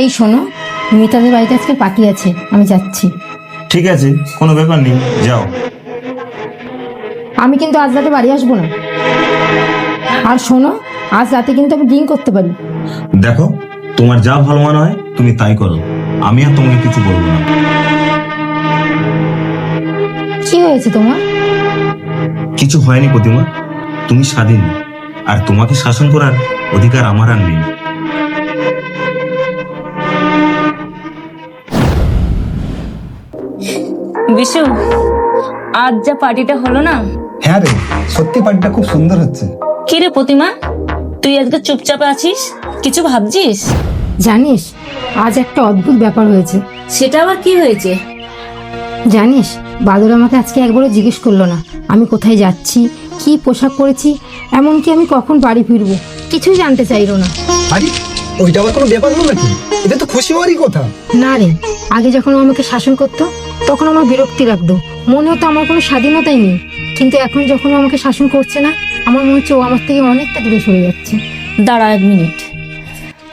এই শোনো, মিতাদের বাড়িতে আজকে পার্টি আছে, আমি যাচ্ছি। ঠিক আছে, কোনো ব্যাপার নেই, যাও। আমি কিন্তু আজ রাতে বাড়ি আসবো না। আর শোনো, আজ রাতে কিন্তু আমি ড্রিঙ্ক করতে পারি। দেখো, তোমার যা ভালো মনে হয় তুমি তাই করো, আমি আর তোমাকে কিছু বলবো না। কি হয়েছে তোমার? কিছু হয়নি প্রতিমা, তুমি স্বাধীন, আর তোমাকে শাসন করার অধিকার আমার আর নেই। বিশু, আজ যা পার্টিটা হলো না। হ্যাঁ রে, সত্যি পার্টিটা খুব সুন্দর হচ্ছে। কি রে প্রতিমা, তুই আজকে চুপচাপ আছিস, কিছু ভাবছিস? জানিস, আজ একটা অদ্ভুত ব্যাপার হয়েছে। সেটা আবার কি হয়েছে? জানিস, বাদল আমাকে আজকে একবারও জিজ্ঞেস করলো না আমি কোথায় যাচ্ছি, কি পোশাক পরেছি, এমনকি আমি কখন বাড়ি ফিরবো, কিছুই জানতে চাইলো না। আরে ওইটা আবার কোনো ব্যাপার হলো নাকি? এটা তো খুশি হওয়ারই কথা। না রে, আগে যখন ও আমাকে শাসন করতো তখন আমার বিরক্তি লাগতো, মনে হতো আমার কোনো স্বাধীনতাই নেই। কিন্তু এখন যখন ও আমাকে শাসন করছে না, আমার মনে হচ্ছে ও আমার থেকে অনেকটা দূরে সরে যাচ্ছে। দাঁড়া এক মিনিট,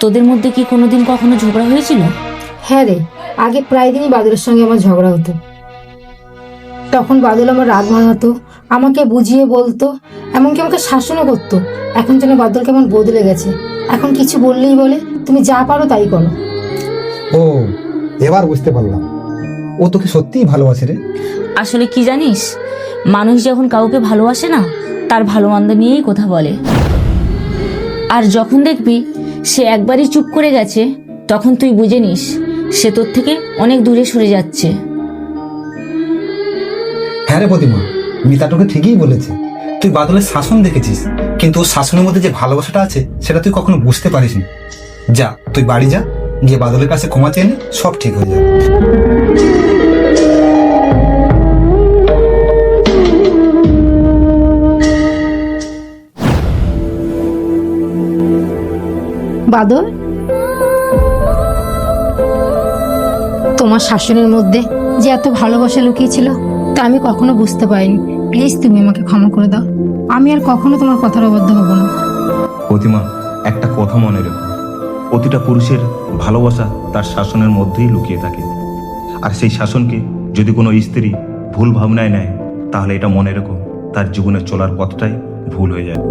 তোদের মধ্যে কি কোনোদিন কখনো ঝগড়া হয়েছিল? হ্যাঁ রে, আগে প্রায় দিনই বাদলের সঙ্গে আমার ঝগড়া হতো। তখন বাদল আমার রাগ মানাতো, আমাকে বুঝিয়ে বলতো, এমনকি আমাকে শাসনও করতো। এখন যেন বাদল কেমন বদলে গেছে, এখন কিছু বললেই বলে তুমি যা পারো তাই করো। ও, এবার বুঝতে পারলাম, ও তোকে সত্যিই ভালোবাসে রে। আসলে কি জানিস, মানুষ যখন কাউকে ভালোবাসে না, তার ভালো মন্দ নিয়েই কথা বলে। আর যখন দেখবি সে একবারই চুপ করে গেছে, তখন তুই বুঝে নিস সে তোর থেকে অনেক দূরে সরে যাচ্ছে। হ্যাঁ রে প্রতিমা, মিতা তোকে ঠিকই বলেছে। তুই বাদলের শাসন দেখেছিস, কিন্তু ওর শাসনের মধ্যে যে ভালোবাসাটা আছে সেটা তুই কখনো বুঝতে পারিসনি। যা, তুই বাড়ি যা, গিয়ে বাদলের কাছে ক্ষমা চেয়ে নে, সব ঠিক হয়ে যাবে। বাদল, তোমার শাসনের মধ্যে যে এত ভালোবাসা লুকিয়ে ছিল তা আমি কখনো বুঝতে পারিনি। প্লিজ তুমি আমাকে ক্ষমা করে দাও, আমি আর কখনো তোমার কথার অবাধ্য হব না। প্রতিমা, একটা কথা মনে রেখো, প্রতিটা পুরুষের ভালোবাসা তার শাসনের মধ্যেই লুকিয়ে থাকে। আর সেই শাসনকে যদি কোনো স্ত্রী ভুল ভাবনায় নেয়, তাহলে এটা মনে রেখো, তার জীবনের চলার পথটাই ভুল হয়ে যায়।